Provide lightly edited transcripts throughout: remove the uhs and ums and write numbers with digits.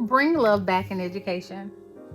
Bring love back in education.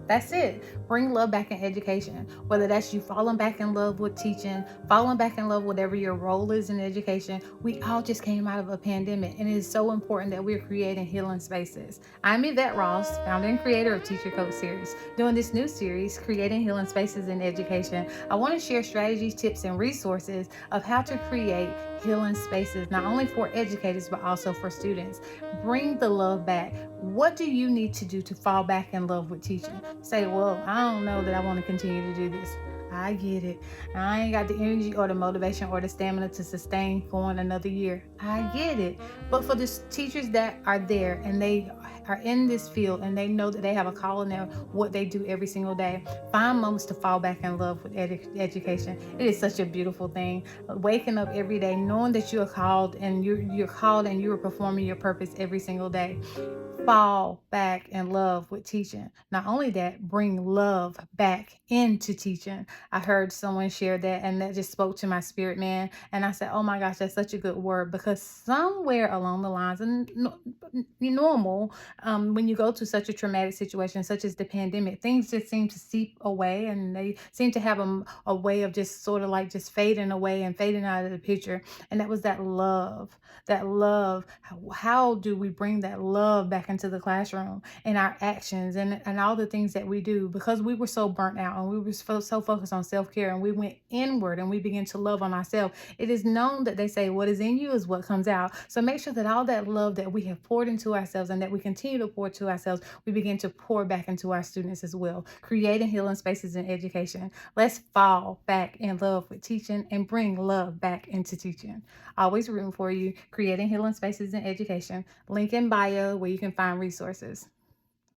That's it. Bring love back in education. Whether that's you falling back in love with teaching, falling back in love, whatever your role is in education, we all just came out of a pandemic, and it is so important that we're creating healing spaces. I'm Evette Rawls, founder and creator of Teacher Coach Series. Doing this new series, Creating Healing Spaces in Education, I want to share strategies, tips, and resources of how to create healing spaces, not only for educators, but also for students. Bring the love back. What do you need to do to fall back in love with teaching? Say, well, I don't know that I want to continue to do this. I get it. I ain't got the energy or the motivation or the stamina to sustain going another year. I get it. But for the teachers that are there and they are in this field and they know that they have a call in there, what they do every single day, find moments to fall back in love with education. It is such a beautiful thing. Waking up every day knowing that you're called and you're called and you are performing your purpose every single day. Fall back in love with teaching. Not only that, bring love back into teaching. I heard someone share that, and that just spoke to my spirit, man. And I said, oh my gosh, that's such a good word, because somewhere along the lines, and normal, when you go to such a traumatic situation, such as the pandemic, things just seem to seep away, and they seem to have a way of just sort of like just fading away and fading out of the picture. And that was that love. How do we bring that love back into the classroom in our actions and all the things that we do? Because we were so burnt out and we were so focused on self-care, and we went inward and we began to love on ourselves. It is known that they say what is in you is what comes out. So make sure that all that love that we have poured into ourselves and that we continue to pour to ourselves, we begin to pour back into our students as well. Creating healing spaces in education. Let's fall back in love with teaching and bring love back into teaching. Always rooting for you. Creating healing spaces in education. Link in bio where you can find resources.